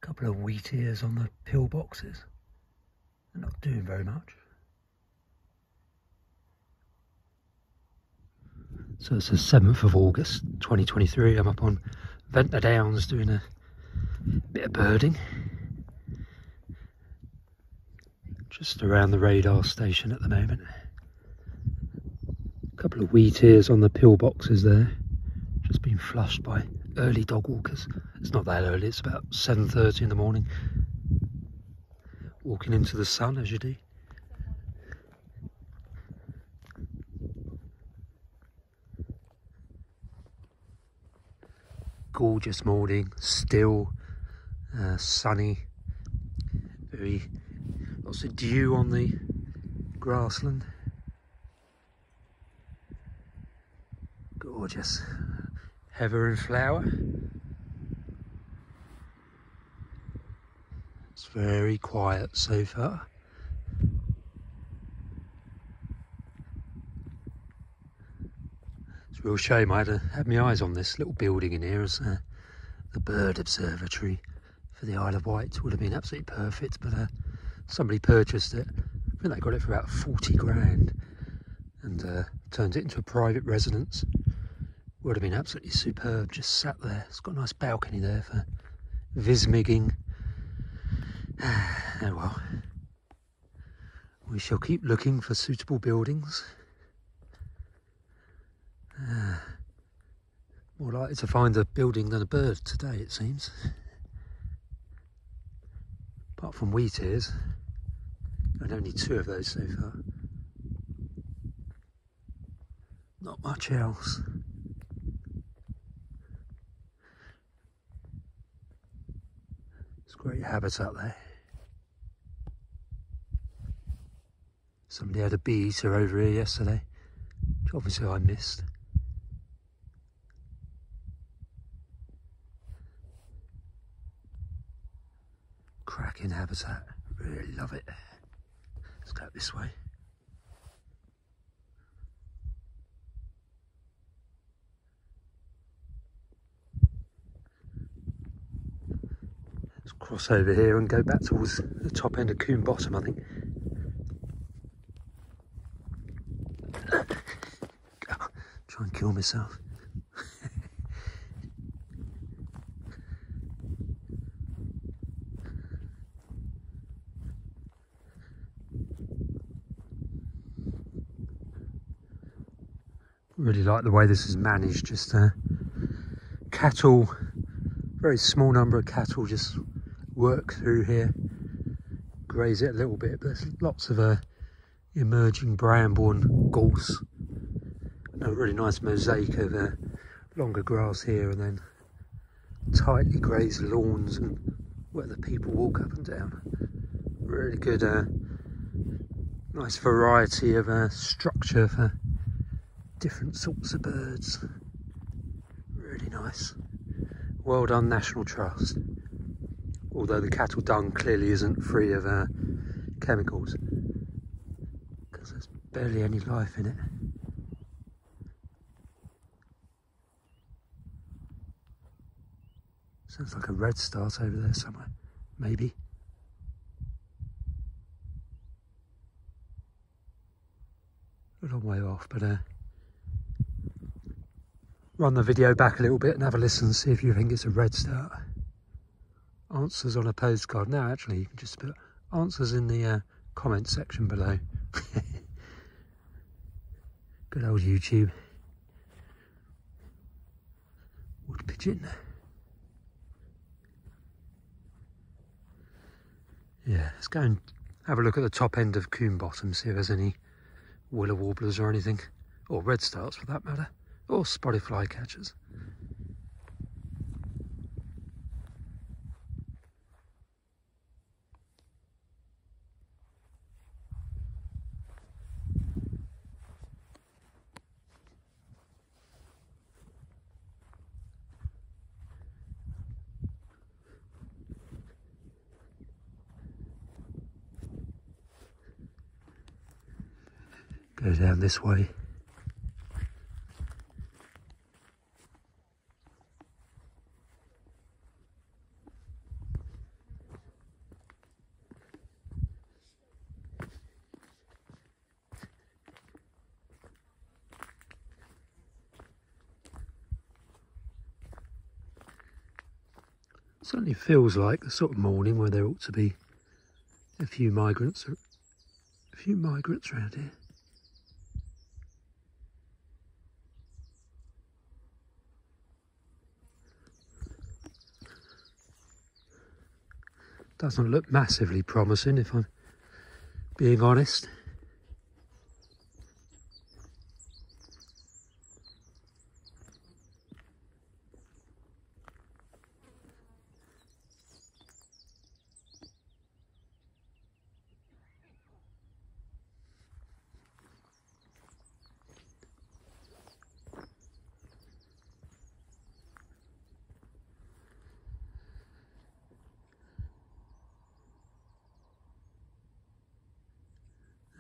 Couple of wheat ears on the pillboxes. They're not doing very much. So it's the 7th of August 2023. I'm up on Ventnor Downs doing a bit of birding. Just around the radar station at the moment. A couple of wheat ears on the pillboxes there. Just been flushed by early dog walkers. It's not that early, it's about 7:30 in the morning. Walking into the sun as you do. Gorgeous morning, still, sunny, lots of dew on the grassland. Gorgeous. Heather in flower. It's very quiet so far. It's a real shame I had my eyes on this little building in here as the bird observatory for the Isle of Wight. Would have been absolutely perfect, but somebody purchased it. I think they got it for about 40 grand and turned it into a private residence. Would have been absolutely superb, just sat there. It's got a nice balcony there for vismigging. Oh well. We shall keep looking for suitable buildings. More likely to find a building than a bird today, it seems. Apart from wheat ears, and only 2 of those so far. Not much else. It's great habitat there. Somebody had a bee eater over here yesterday, which obviously I missed. Cracking habitat, really love it. Let's go this way. Let's cross over here and go back towards the top end of Coombe Bottom, I think. Try and kill myself. Really like the way this is managed. Just cattle, very small number of cattle just work through here, graze it a little bit, but there's lots of emerging bramble and gorse. A really nice mosaic of longer grass here, and then tightly grazed lawns and where the people walk up and down. Really good, nice variety of structure for different sorts of birds. Really nice. Well done, National Trust. Although the cattle dung clearly isn't free of chemicals, because there's barely any life in it. Sounds like a redstart over there somewhere, maybe. A long way off, but run the video back a little bit and have a listen and see if you think it's a redstart. Answers on a postcard. No, actually, you can just put answers in the comment section below. Good old YouTube. Wood pigeon. Yeah, let's go and have a look at the top end of Coombe Bottom, see if there's any willow warblers or anything, or redstarts for that matter, or spotted flycatchers. Go down this way. Certainly feels like the sort of morning where there ought to be a few migrants around here. Doesn't look massively promising, if I'm being honest.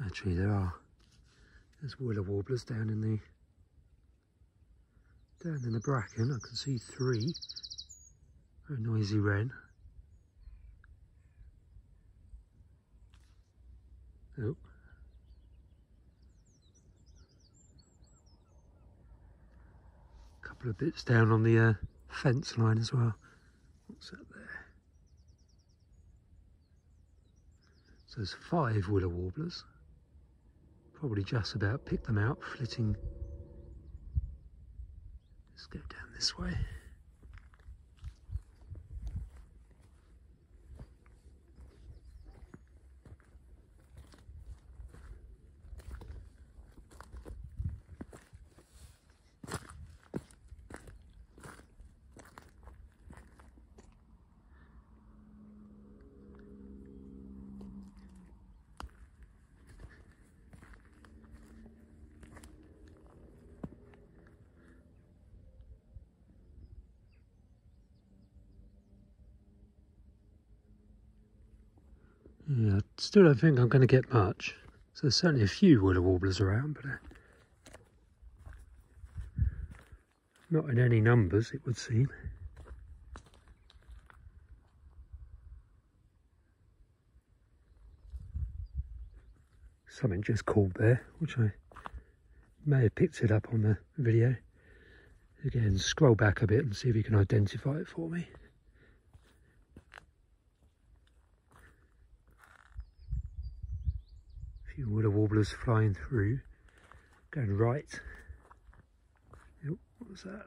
Actually, there's willow warblers down in the bracken. I can see 3. Very noisy wren. Oh. A couple of bits down on the fence line as well. What's that there? So there's 5 willow warblers. Probably just about picked them out, flitting. Let's go down this way. Yeah, I still don't think I'm going to get much. So there's certainly a few willow warblers around, but not in any numbers, it would seem. Something just called there, which I may have picked it up on the video. Again, scroll back a bit and see if you can identify it for me. A few willow warblers flying through, going right. Oh, what was that?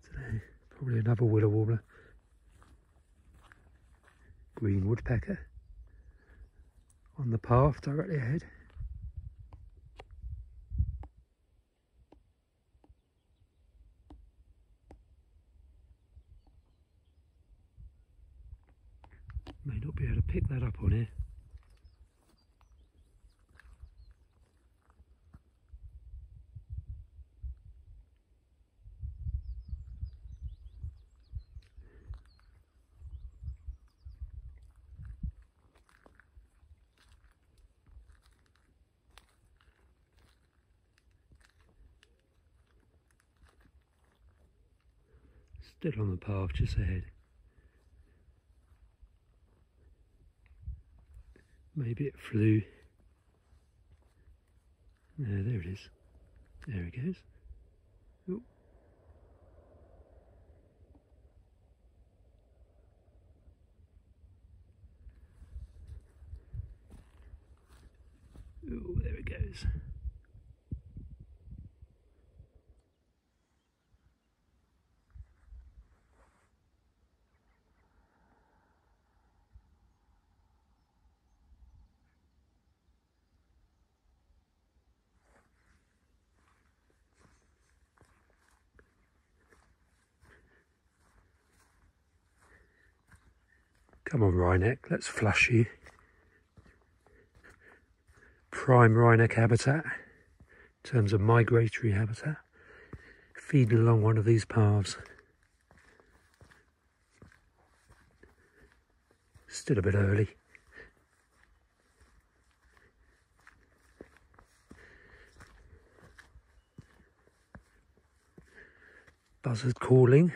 Today, probably another willow warbler. Green woodpecker on the path directly ahead. May not be able to pick that up on here. Still on the path just ahead. Maybe it flew. No, there it is. There it goes. Oh. Oh, there it goes. Come on, wryneck, let's flush you. Prime wryneck habitat, in terms of migratory habitat, feeding along one of these paths. Still a bit early. Buzzard calling.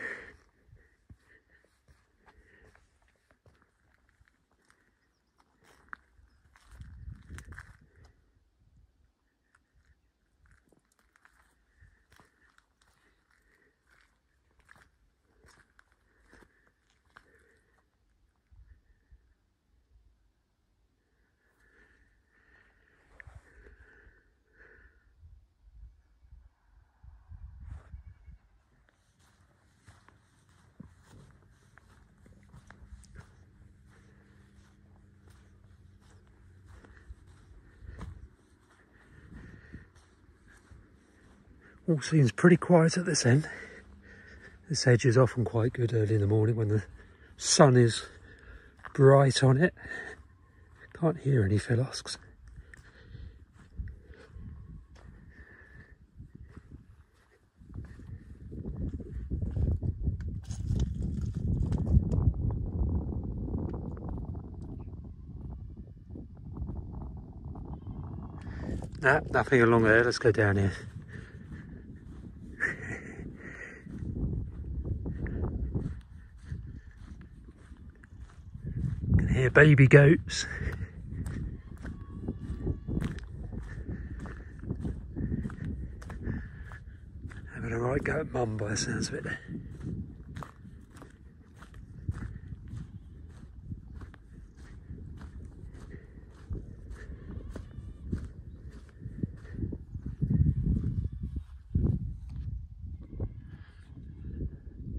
All seems pretty quiet at this end. This edge is often quite good early in the morning when the sun is bright on it. Can't hear any phylloxes. Nah, nothing along there. Let's go down here. Can hear baby goats. Having a right go at mum by the sounds of it.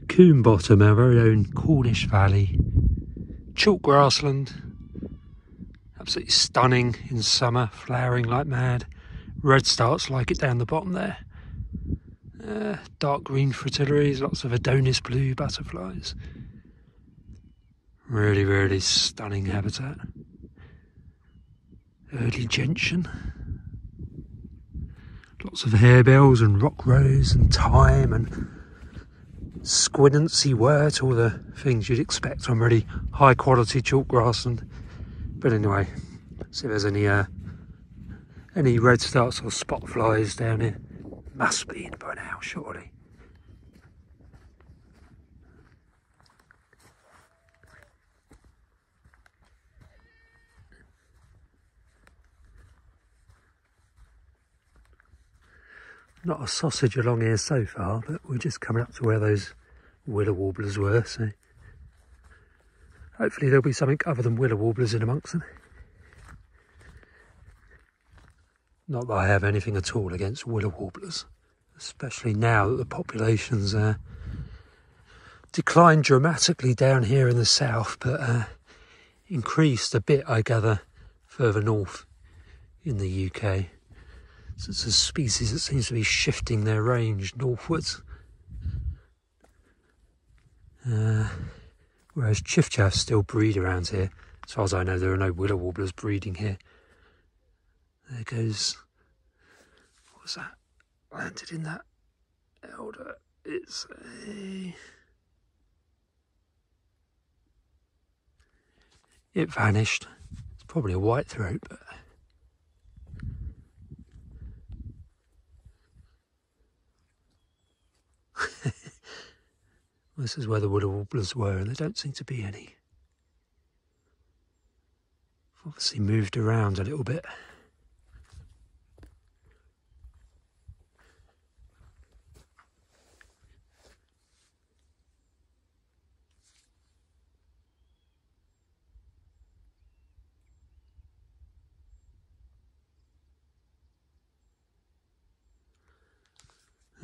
Coombe Bottom, our very own Cornish Valley. Chalk grassland, absolutely stunning in summer, flowering like mad. Redstarts like it down the bottom there. Dark green fritillaries, lots of Adonis blue butterflies. Really, really stunning habitat. Early gentian. Lots of harebells and rock rose and thyme and squinancy wort, all the things you'd expect on really high quality chalk grassland. But anyway, see if there's any redstarts or spot flies down here. Must be in by now, surely. Not a sausage along here so far, but we're just coming up to where those willow warblers were, so hopefully there'll be something other than willow warblers in amongst them. Not that I have anything at all against willow warblers, especially now that the population's declined dramatically down here in the south, but increased a bit, I gather, further north in the UK. So it's a species that seems to be shifting their range northwards. Whereas chiffchaffs still breed around here. As far as I know, there are no willow warblers breeding here. There goes, what was that? Landed in that elder. It's a... It vanished. It's probably a whitethroat, but... This is where the willow warblers were, and there don't seem to be any. Obviously moved around a little bit.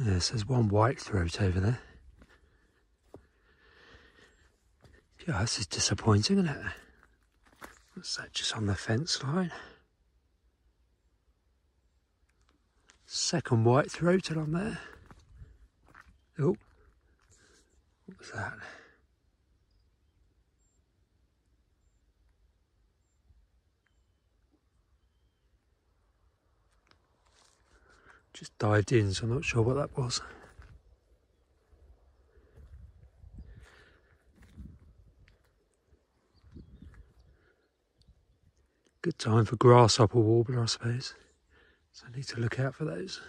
Yes, there's one whitethroat over there. Yeah, this is disappointing, isn't it? What's that, just on the fence line? Second whitethroat along there. Oh, what was that? Just dived in, so I'm not sure what that was. Good time for grasshopper warbler, I suppose. So I need to look out for those.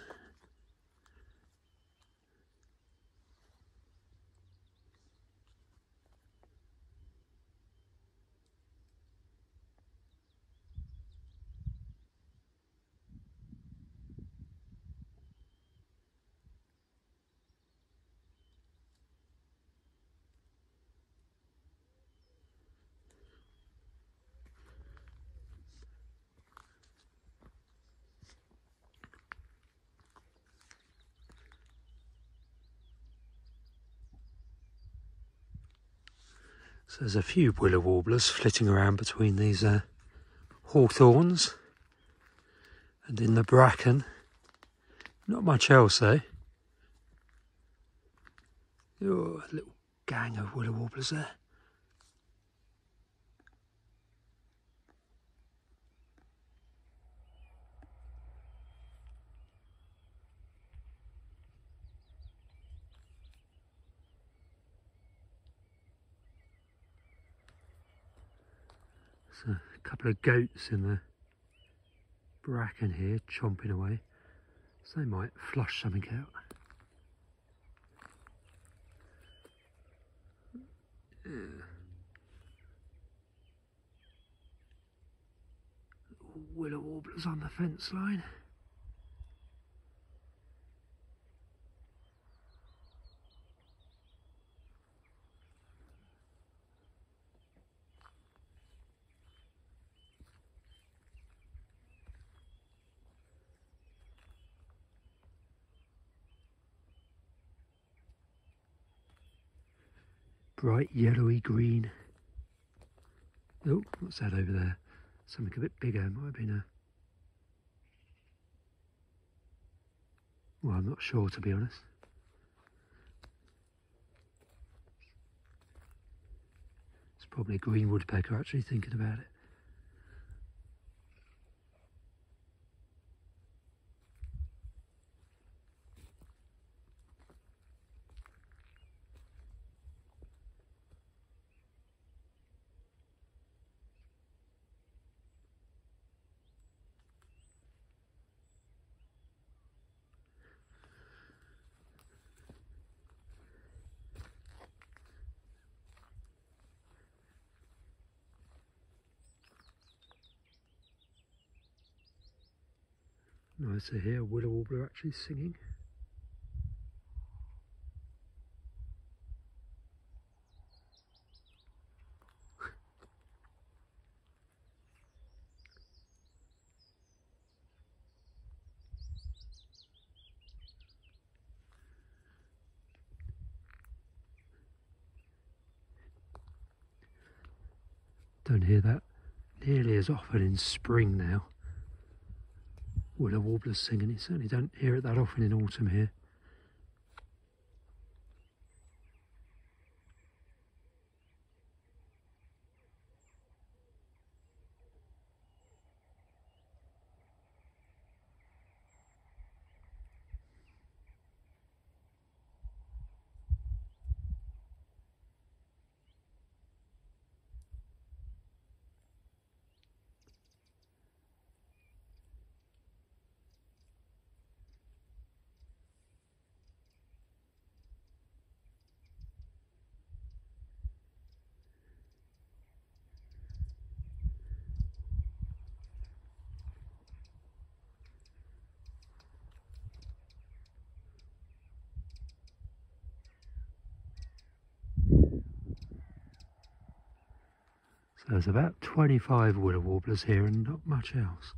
So there's a few willow warblers flitting around between these hawthorns and in the bracken. Not much else though. Oh, a little gang of willow warblers there. So a couple of goats in the bracken here chomping away, so they might flush something out. Yeah. Willow warblers on the fence line. Bright yellowy green. Oh, what's that over there? Something a bit bigger. Might have been a... Well, I'm not sure, to be honest. It's probably a green woodpecker, actually, thinking about it. Nice to hear a willow warbler actually singing. Don't hear that nearly as often in spring now. Willow warblers singing. You certainly don't hear it that often in autumn here. So there's about 25 willow warblers here and not much else.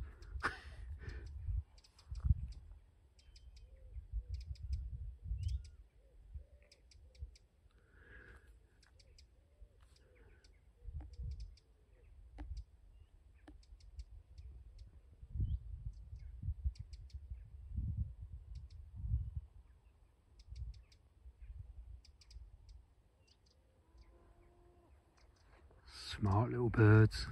Smart little birds.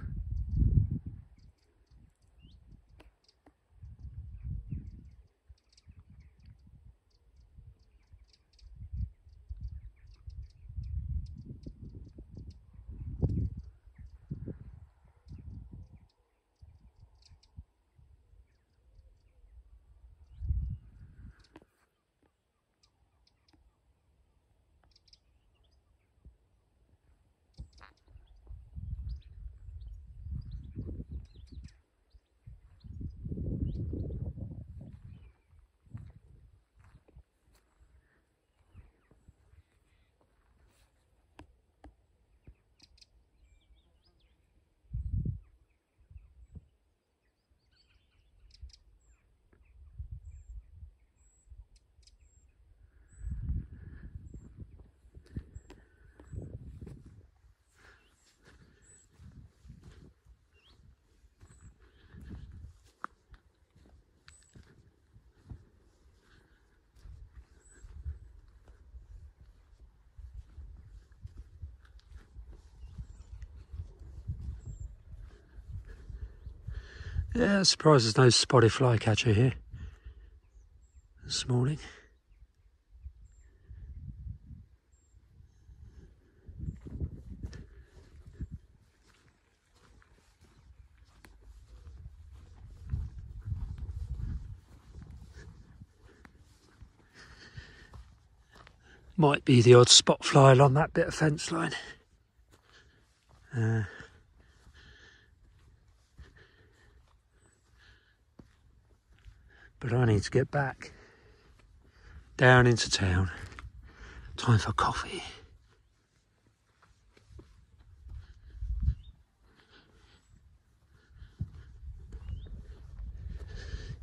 Yeah, surprised there's no spotted flycatcher here this morning. Might be the odd spot fly along that bit of fence line. But I need to get back down into town. Time for coffee.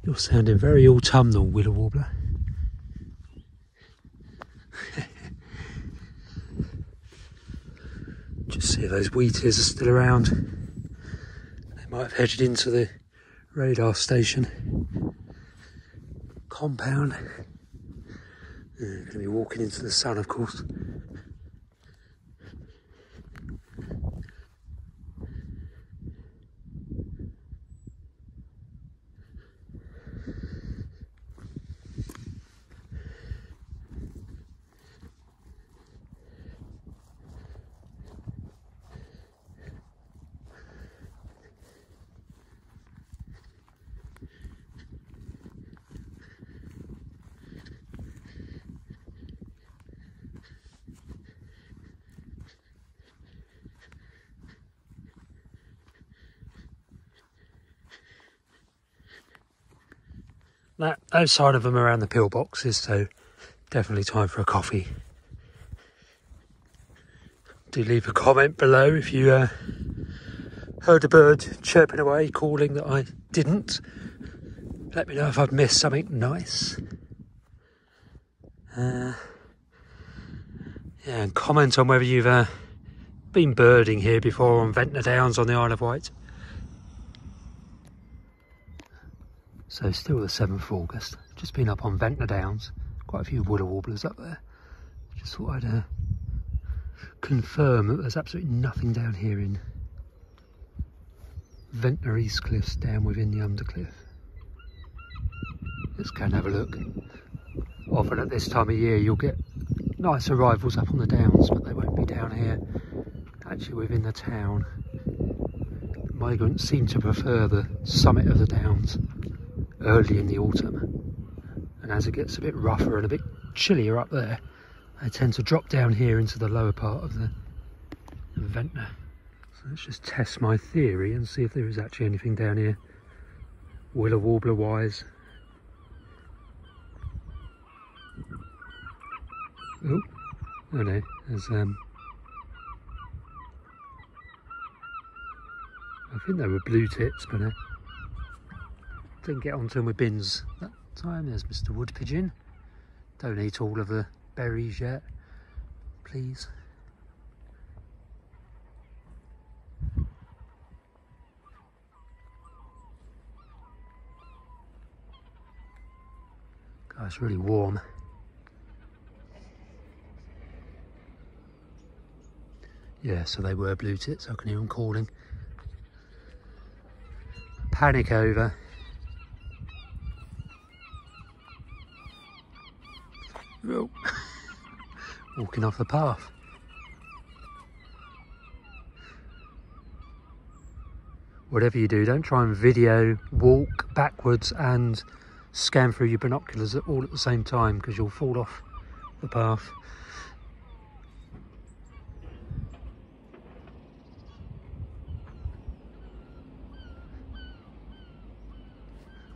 You're sounding very autumnal, Willow Warbler. Just see if those wheaties are still around. They might have headed into the radar station compound. Going to be walking into the sun, of course. That outside of them around the pillboxes, so definitely time for a coffee. Do leave a comment below if you heard a bird chirping away, calling that I didn't. Let me know if I've missed something nice. Yeah, and comment on whether you've been birding here before on Ventnor Downs on the Isle of Wight. So still the 7th of August, just been up on Ventnor Downs, quite a few willow warblers up there. Just thought I'd confirm that there's absolutely nothing down here in Ventnor East Cliffs down within the undercliff. Let's go and have a look. Often at this time of year you'll get nice arrivals up on the downs, but they won't be down here, actually within the town. Migrants seem to prefer the summit of the downs early in the autumn, and as it gets a bit rougher and a bit chillier up there, they tend to drop down here into the lower part of the Ventnor. So let's just test my theory and see if there is actually anything down here willow warbler wise. Oh no, there's I think they were blue tits, but didn't get onto them with bins that time. There's Mr. Wood Pigeon. Don't eat all of the berries yet, please. God, it's really warm. Yeah, so they were blue tits. I can hear them calling. Panic over. Oh. Walking off the path. Whatever you do, don't try and video, walk backwards and scan through your binoculars all at the same time, because you'll fall off the path.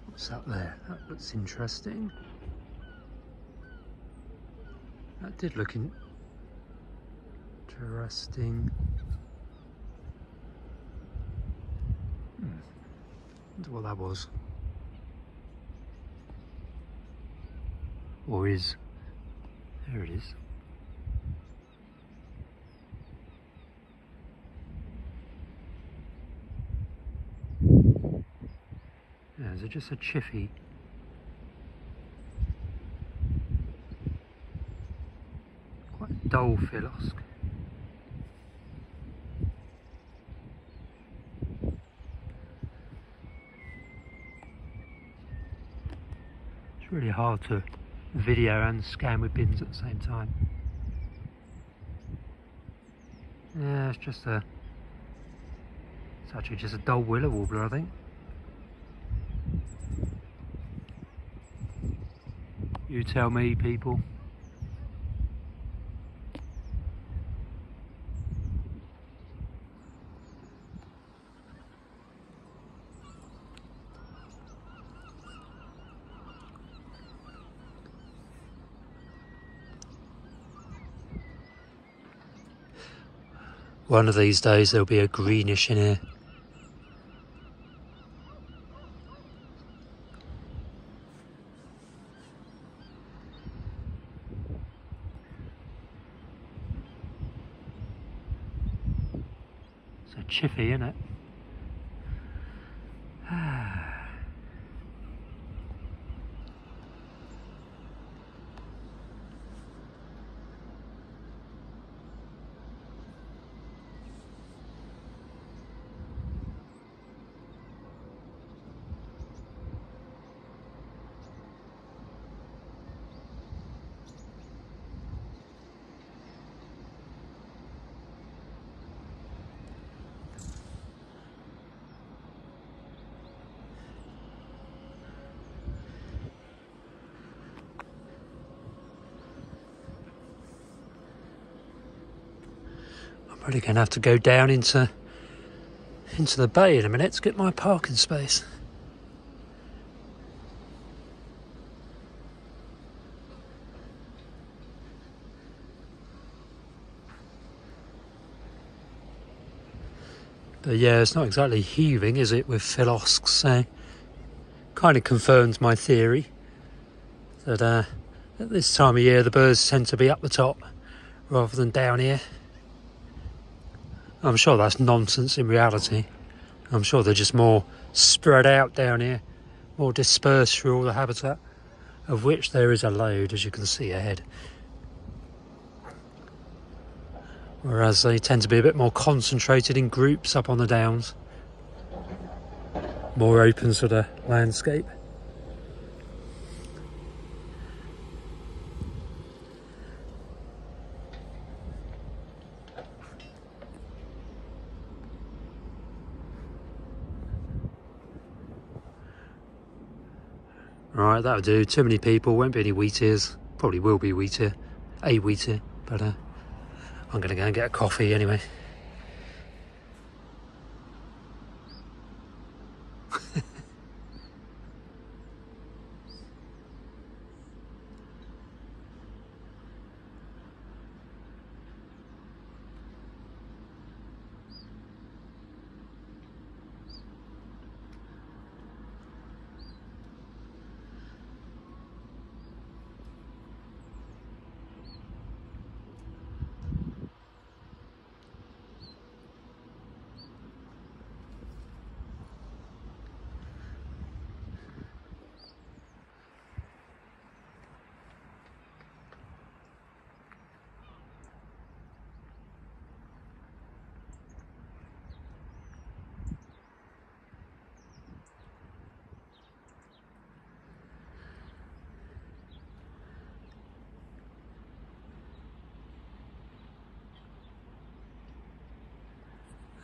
What's up there? That looks interesting. That did look interesting. Wonder what that was. Or is. There it is. Yeah, is it just a chiffy? Quite dull philosque. really hard to video and scan with bins at the same time. Yeah, it's actually just a dull willow warbler, I think. You tell me, people. One of these days there'll be a greenish in here. So chiffy, isn't it? Probably going to have to go down into the bay in a minute to get my parking space. But yeah, it's not exactly heaving, is it, with philosks, so kind of confirms my theory that at this time of year the birds tend to be up the top rather than down here. I'm sure that's nonsense in reality. I'm sure they're just more spread out down here, more dispersed through all the habitat, of which there is a load, as you can see ahead. Whereas they tend to be a bit more concentrated in groups up on the downs. More open sort of landscape. Right, that'll do. Too many people, won't be any wheatears. Probably will be wheatear, a wheatear, but I'm going to go and get a coffee anyway.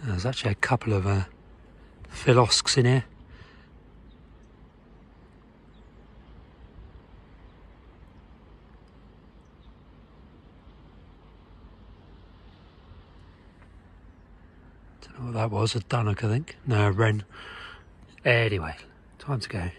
There's actually a couple of philosks in here. Don't know what that was, a dunnock I think. No, a wren. Anyway, time to go.